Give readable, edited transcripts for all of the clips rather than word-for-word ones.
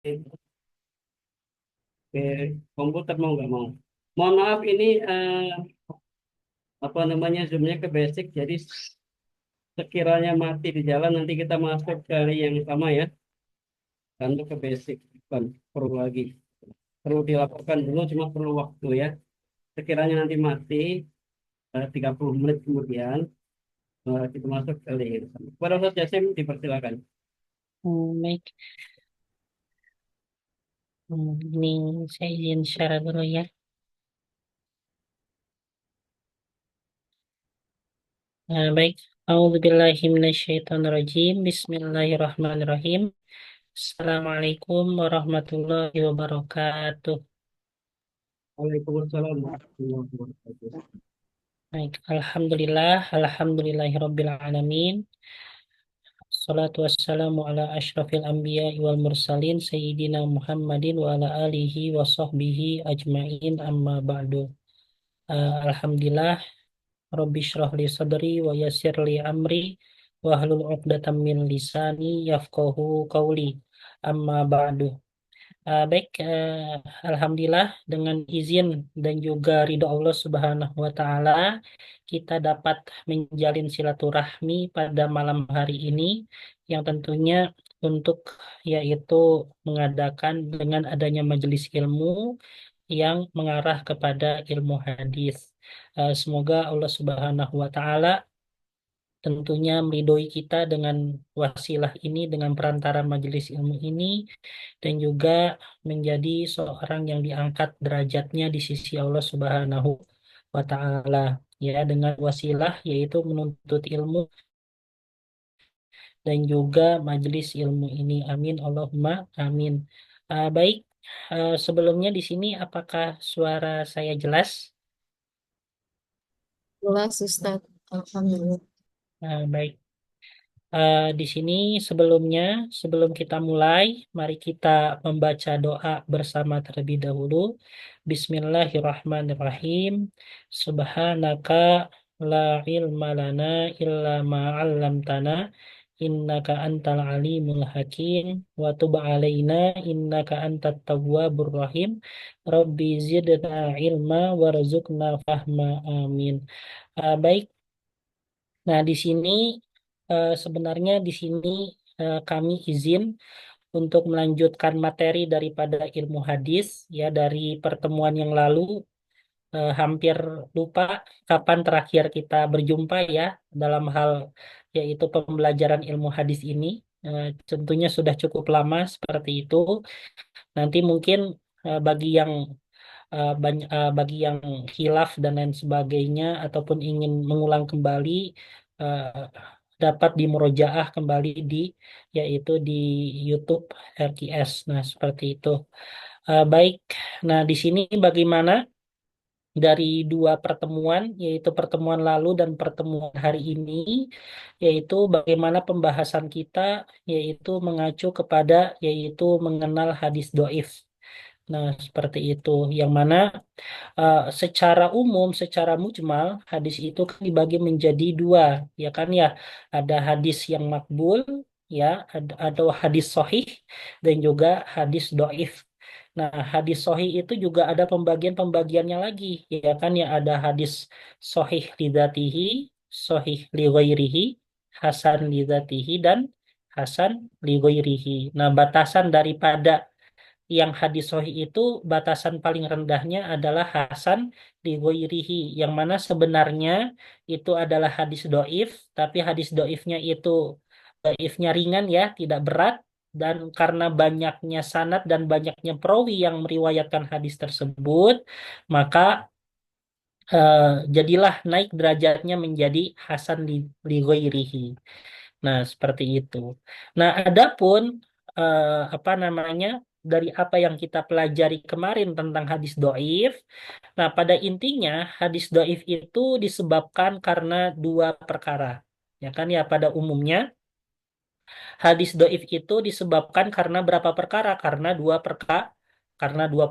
Oke, komputer mau nggak mau. Mohon maaf ini apa namanya zoomnya ke basic. Jadi sekiranya mati di jalan nanti kita masuk ke yang sama ya. Tentu ke basic bukan perlu lagi. Perlu dilakukan dulu cuma perlu waktu ya. Sekiranya nanti mati 30 menit kemudian kita masuk ke yang sama. Pada Ustaz Jasim dipersilakan. Baik. Ini saya izin share dulu ya. Baik. A'udzubillahi minasyaitonirrajim. Bismillahirrahmanirrahim. Assalamualaikum warahmatullahi wabarakatuh. Waalaikumsalam warahmatullahi wabarakatuh. Baik. Alhamdulillahirabbil alamin. Salatu wassalamu ala asyrafil anbiya wal mursalin sayyidina Muhammadin wa ala alihi wa sahbihi ajmain amma ba'du. Alhamdulillah. Rabbi shrah li sadri wa yassir li amri wa hlul 'uqdatam min lisani yafqahu qawli. Amma ba'du. Baik, alhamdulillah dengan izin dan juga ridho Allah Subhanahu wa taala kita dapat menjalin silaturahmi pada malam hari ini yang tentunya untuk yaitu mengadakan dengan adanya majelis ilmu yang mengarah kepada ilmu hadis. Semoga Allah Subhanahu wa taala tentunya meridhoi kita dengan wasilah ini, dengan perantara majelis ilmu ini, dan juga menjadi seorang yang diangkat derajatnya di sisi Allah Subhanahu wa taala, ya, dengan wasilah yaitu menuntut ilmu dan juga majelis ilmu ini. Amin Allahumma amin. Baik, sebelumnya di sini apakah suara saya jelas? Jelas, Ustaz. Alhamdulillah. Baik. Di sini sebelumnya, sebelum kita mulai, mari kita membaca doa bersama terlebih dahulu. Bismillahirrahmanirrahim. Subhanaka la ilma lana illa ma 'allamtana innaka antal alimul hakim wa tub alaina innaka antat tawwabur rahim. Rabbi zidna ilma warzuqna fahma. Amin. Baik. Nah, di sini sebenarnya di sini kami izin untuk melanjutkan materi daripada ilmu hadis ya dari pertemuan yang lalu. Hampir lupa kapan terakhir kita berjumpa ya dalam hal yaitu pembelajaran ilmu hadis ini. Tentunya sudah cukup lama seperti itu. Nanti mungkin bagi yang khilaf dan lain sebagainya ataupun ingin mengulang kembali eh, dapat dimurojaah kembali di yaitu di YouTube RKS. Nah, seperti itu. Baik. Nah, di sini bagaimana dari dua pertemuan yaitu pertemuan lalu dan pertemuan hari ini yaitu bagaimana pembahasan kita yaitu mengacu kepada yaitu mengenal hadis doif. Nah, seperti itu. Yang mana secara umum, secara mujmal, hadis itu kan dibagi menjadi dua, ya kan ya. Ada hadis yang makbul, ya, ada hadis sahih dan juga hadis doif. Nah, hadis sahih itu juga ada pembagian-pembagiannya lagi, ya kan ya. Ada hadis sahih lidzatihi, sahih li ghairihi, hasan lidzatihi dan hasan li ghairihi. Nah, batasan daripada yang hadis sahih itu batasan paling rendahnya adalah hasan li ghairihi, yang mana sebenarnya itu adalah hadis doif, tapi hadis doifnya itu doifnya ringan ya, tidak berat, dan karena banyaknya sanad dan banyaknya perawi yang meriwayatkan hadis tersebut, maka eh, jadilah naik derajatnya menjadi hasan li ghairihi. Nah, seperti itu. Nah, adapun apa namanya dari apa yang kita pelajari kemarin tentang hadis doif, nah pada intinya hadis doif itu disebabkan karena dua perkara. Ya kan ya, pada umumnya hadis doif itu disebabkan karena berapa perkara? Karena dua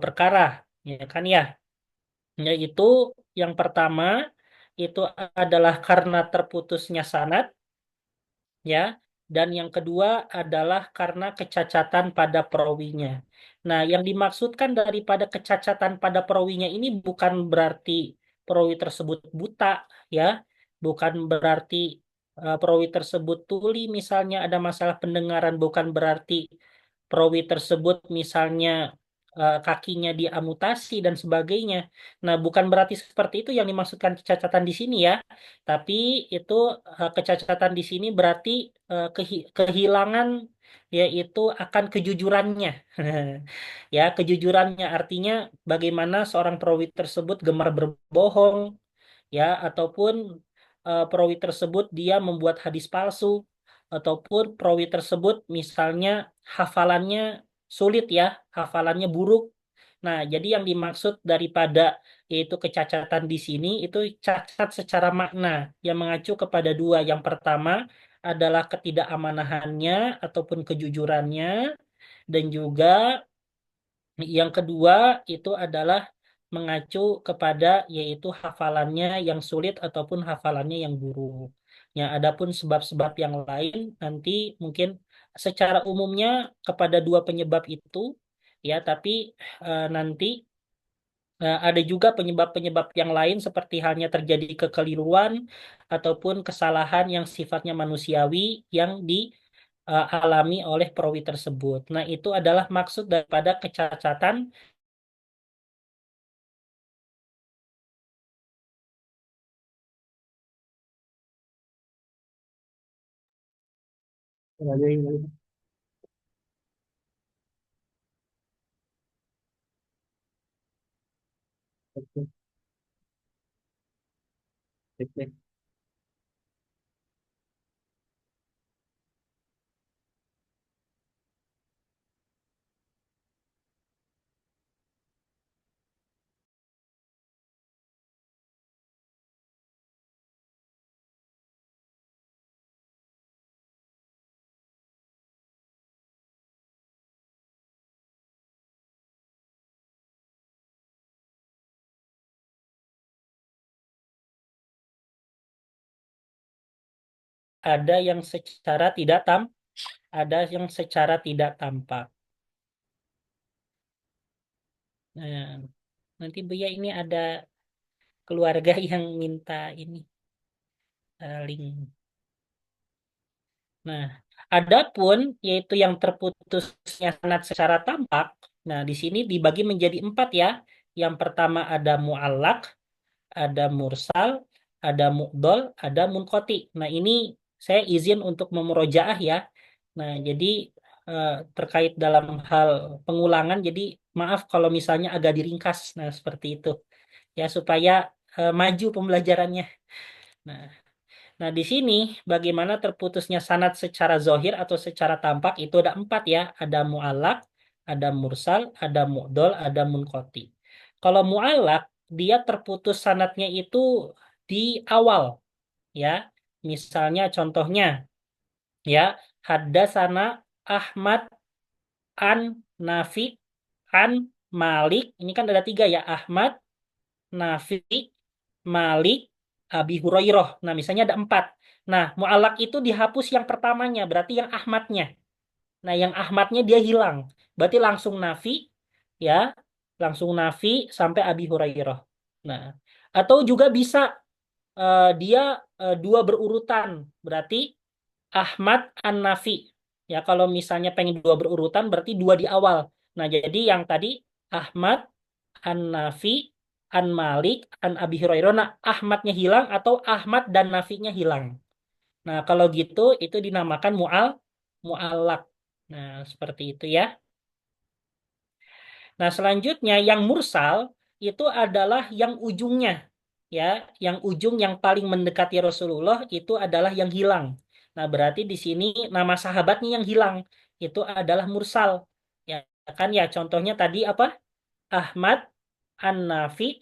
perkara. Ya kan ya, yaitu yang pertama itu adalah karena terputusnya sanad, ya. dan yang kedua adalah karena kecacatan pada perawinya. Nah, yang dimaksudkan daripada kecacatan pada perawinya ini bukan berarti perawi tersebut buta, ya, bukan berarti perawi tersebut tuli, misalnya ada masalah pendengaran, bukan berarti perawi tersebut misalnya kakinya diamputasi dan sebagainya. Nah, bukan berarti seperti itu yang dimaksudkan kecacatan di sini ya. Tapi itu kecacatan di sini berarti kehilangan yaitu akan kejujurannya. Ya, kejujurannya artinya bagaimana seorang perawi tersebut gemar berbohong, ya, ataupun perawi tersebut dia membuat hadis palsu, ataupun perawi tersebut misalnya hafalannya sulit, ya, hafalannya buruk. Nah, jadi yang dimaksud daripada yaitu kecacatan di sini itu cacat secara makna yang mengacu kepada dua. Yang pertama adalah ketidakαμanahannya ataupun kejujurannya, dan juga yang kedua itu adalah mengacu kepada yaitu hafalannya yang sulit ataupun hafalannya yang buruk. Ya, adapun sebab-sebab yang lain nanti mungkin secara umumnya kepada dua penyebab itu, ya, tapi nanti ada juga penyebab-penyebab yang lain seperti halnya terjadi kekeliruan ataupun kesalahan yang sifatnya manusiawi yang dialami oleh perawi tersebut. Nah, itu adalah maksud daripada kecacatan. Caranya gimana? Oke, oke. Ada yang secara tidak ada yang secara tidak tampak. Nah, nanti Buya ini ada keluarga yang minta ini link. Nah, adapun yaitu yang terputusnya sanad secara tampak. Nah, di sini dibagi menjadi empat, ya. Yang pertama ada muallak, ada mursal, ada mu'dol, ada munqati. Nah, ini saya izin untuk memurojaah, ya. Nah, jadi terkait dalam hal pengulangan, jadi maaf kalau misalnya agak diringkas. Nah, seperti itu. Ya, supaya maju pembelajarannya. Nah, Nah, di sini bagaimana terputusnya sanad secara zohir atau secara tampak itu ada empat, ya. Ada mu'allak, ada mursal, ada mu'dol, ada munqati. Kalau mu'allak, dia terputus sanadnya itu di awal, ya. Misalnya contohnya, ya, haddasana Ahmad an Nafi an Malik. Ini kan ada tiga, ya. Ahmad, Nafi, Malik, Abi Hurairah. Nah, misalnya ada empat. Nah, mu'alak itu dihapus yang pertamanya, berarti yang Ahmadnya. Nah, yang Ahmadnya dia hilang. Berarti langsung Nafi, ya, langsung Nafi sampai Abi Hurairah. Nah, atau juga bisa dia dua berurutan, berarti Ahmad An-Nafi. Ya, kalau misalnya pengen dua berurutan, berarti dua di awal. Nah, jadi yang tadi Ahmad An-Nafi, An Malik, An Abi Hurairah. Nah, Ahmadnya hilang atau Ahmad dan Nafinya hilang. Nah, kalau gitu itu dinamakan mu'allak. Nah, seperti itu, ya. Nah, selanjutnya yang mursal itu adalah yang ujungnya, ya, yang ujung yang paling mendekati Rasulullah itu adalah yang hilang. Nah, berarti di sini nama sahabatnya yang hilang itu adalah mursal. Ya kan, ya, contohnya tadi apa? Ahmad An-Nafi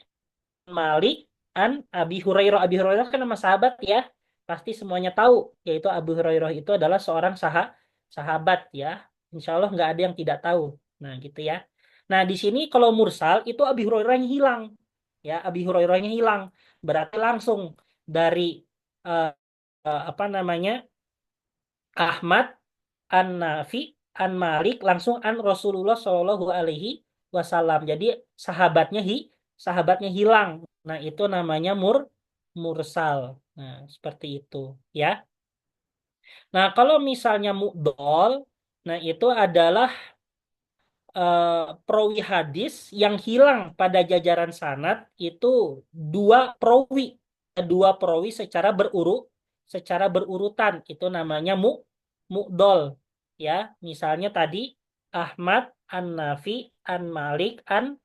Malik an Abi Hurairah. Abi Hurairah kan nama sahabat, ya. Pasti semuanya tahu, yaitu Abu Hurairah itu adalah seorang sahabat, ya. Insya Allah nggak ada yang tidak tahu. Nah, gitu, ya. Nah, di sini kalau mursal itu Abi Hurairahnya hilang. Ya, Abi Hurairahnya hilang. Berarti langsung dari apa namanya? Ahmad, an Nafi, an Malik, langsung an Rasulullah Shallallahu Alaihi Wasallam. Jadi sahabatnya hilang. Nah, itu namanya mursal. Nah, seperti itu ya. Nah, kalau misalnya mu'dol, nah itu adalah perawi hadis yang hilang pada jajaran sanad itu perawi dua perawi secara berurutan, itu namanya mu'dol ya. Misalnya tadi Ahmad, an Nafi, an Malik, an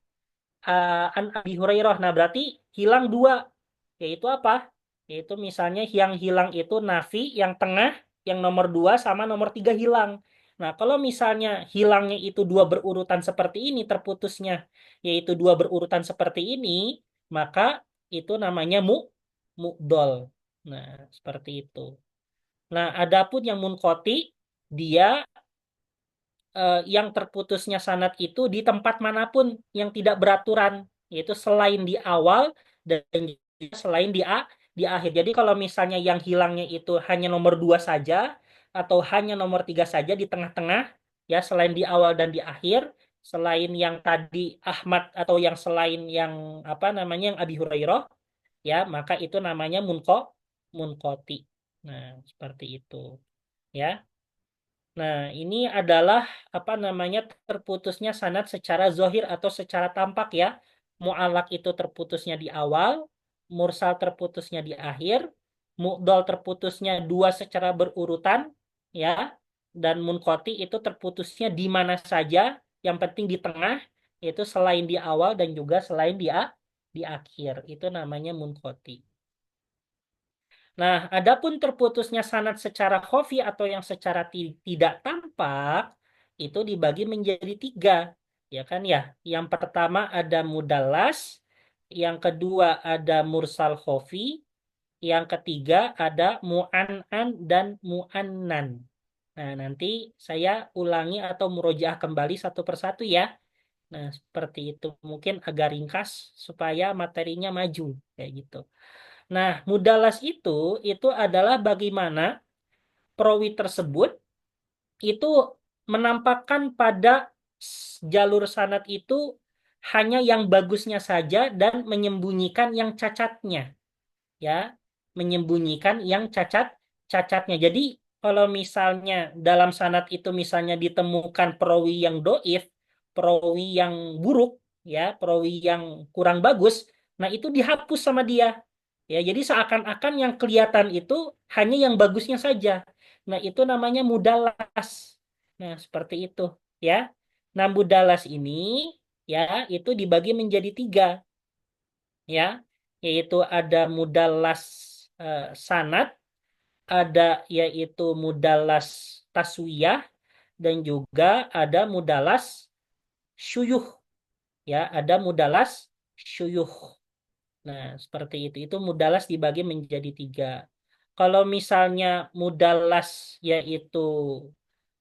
Abi Hurairah. Nah, berarti hilang dua. Yaitu apa? Yaitu misalnya yang hilang itu Nafi, yang tengah, yang nomor dua, sama nomor tiga hilang. Nah, kalau misalnya hilangnya itu dua berurutan seperti ini, terputusnya, yaitu dua berurutan seperti ini, maka itu namanya mu'dol. Nah, seperti itu. Nah, adapun yang munqati, dia yang terputusnya sanad itu di tempat manapun yang tidak beraturan, yaitu selain di awal dan juga selain di akhir. Jadi kalau misalnya yang hilangnya itu hanya nomor dua saja atau hanya nomor tiga saja di tengah-tengah, ya selain di awal dan di akhir, selain yang tadi Ahmad atau yang selain yang apa namanya yang Abi Hurairah, ya maka itu namanya munqati. Nah, seperti itu, ya. Nah, ini adalah apa namanya terputusnya sanad secara zohir atau secara tampak ya. Mu'alak itu terputusnya di awal, mursal terputusnya di akhir, mu'dol terputusnya dua secara berurutan ya, dan munqati itu terputusnya di mana saja, yang penting di tengah, yaitu selain di awal dan juga selain di akhir. Itu namanya munqati. Nah, adapun terputusnya sanad secara khafi atau yang secara tidak tampak itu dibagi menjadi tiga, ya kan ya. Yang pertama ada mudallas, yang kedua ada mursal khafi, yang ketiga ada mu'an'an dan mu'annan. Nah, nanti saya ulangi atau murojaah kembali satu persatu ya. Nah, seperti itu. Mungkin agak ringkas supaya materinya maju kayak gitu. Nah, mudalas itu adalah bagaimana perawi tersebut itu menampakkan pada jalur sanad itu hanya yang bagusnya saja dan menyembunyikan yang cacatnya, ya, menyembunyikan yang cacatnya. Jadi kalau misalnya dalam sanad itu misalnya ditemukan perawi yang doif, perawi yang buruk, ya, perawi yang kurang bagus, nah itu dihapus sama dia. Ya, jadi seakan-akan yang kelihatan itu hanya yang bagusnya saja. Nah, itu namanya mudalas. Nah, seperti itu, ya. Nah, mudalas ini ya itu dibagi menjadi tiga, ya, yaitu ada mudalas sanad, ada yaitu mudalas taswiyah, dan juga ada mudalas syuyuh, ya, ada mudalas syuyuh. Nah, seperti itu. Itu mudalas dibagi menjadi tiga. Kalau misalnya mudalas yaitu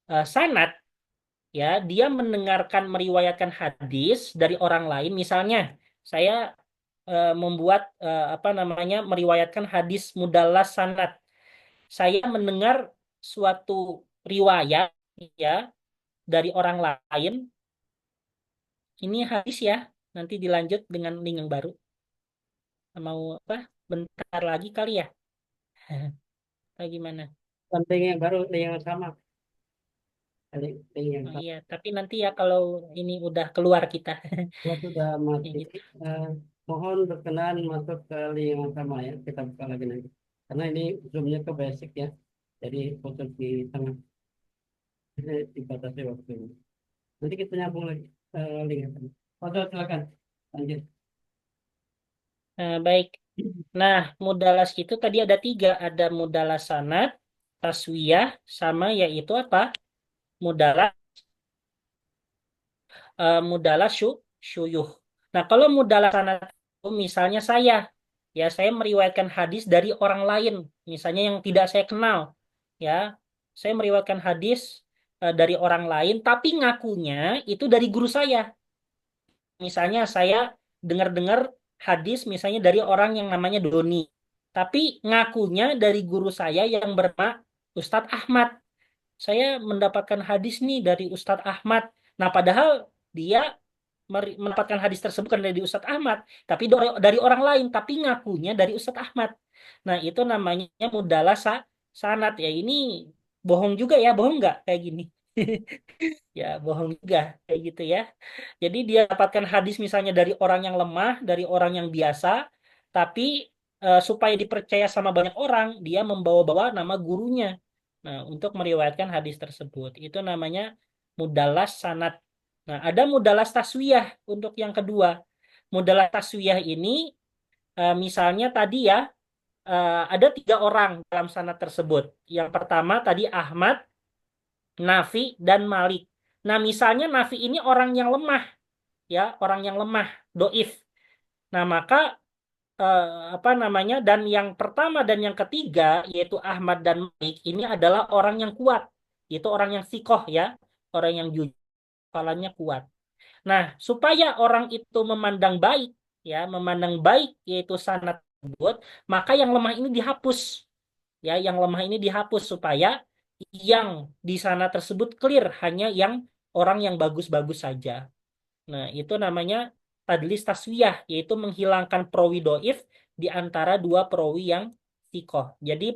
sanad, ya, dia mendengarkan meriwayatkan hadis dari orang lain. Misalnya, saya membuat apa namanya meriwayatkan hadis mudalas sanad. Saya mendengar suatu riwayat ya dari orang lain. Ini hadis ya. Nanti dilanjut dengan link yang baru. Mau apa? Bentar lagi kali ya. Atau gimana? Penting yang baru yang sama. Link yang Oh sama. iya, tapi nanti ya kalau ini udah keluar kita. Ya sudah Ya mati. gitu. Eh, Mohon berkenan masuk ke link yang sama ya. Kita buka lagi nanti. Karena ini zoomnya ke basic ya. Jadi fokus di tengah. Dibatasi waktunya. Nanti kita nyambung lagi link yang sama. Foto silakan. Lanjut. Baik. Nah, mudalas itu tadi ada tiga. Ada mudalas sanad, taswiyah, sama yaitu apa? Mudalas, mudalas syuyuh. Nah, kalau mudalas sanad itu misalnya saya meriwayatkan hadis dari orang lain. Misalnya yang tidak saya kenal. Ya, saya meriwayatkan hadis dari orang lain, tapi ngakunya itu dari guru saya. Misalnya saya dengar-dengar hadis misalnya dari orang yang namanya Doni, tapi ngakunya dari guru saya yang bernama Ustadz Ahmad. saya mendapatkan hadis nih dari Ustadz Ahmad. Nah, padahal dia mendapatkan hadis tersebut bukan dari Ustadz Ahmad, tapi dari orang lain, tapi ngakunya dari Ustadz Ahmad. Nah, itu namanya mudalah sanad ya. Ini bohong juga ya, bohong nggak kayak gini? Ya, bohong juga kayak gitu ya. Jadi dia dapatkan hadis misalnya dari orang yang lemah, dari orang yang biasa, tapi supaya dipercaya sama banyak orang, dia membawa-bawa nama gurunya. Nah, untuk meriwayatkan hadis tersebut. Itu namanya mudalas sanad. Nah, ada mudalas taswiyah untuk yang kedua. Mudalas taswiyah ini misalnya tadi ya, ada 3 orang dalam sanad tersebut. Yang pertama tadi Ahmad, Nafi, dan Malik. Nah, misalnya Nafi ini orang yang lemah, ya, orang yang lemah, doif. Nah, maka eh, apa namanya? Dan yang pertama dan yang ketiga yaitu Ahmad dan Malik ini adalah orang yang kuat, yaitu orang yang sikoh ya, orang yang jujur, hafalannya kuat. Nah, supaya orang itu memandang baik, ya, memandang baik yaitu sanad tersebut, maka yang lemah ini dihapus, ya, yang lemah ini dihapus supaya yang di sana tersebut clear, hanya yang orang yang bagus-bagus saja. Nah, itu namanya tadlis taswiyah, yaitu menghilangkan perawi doif di antara 2 perawi yang sikoh. Jadi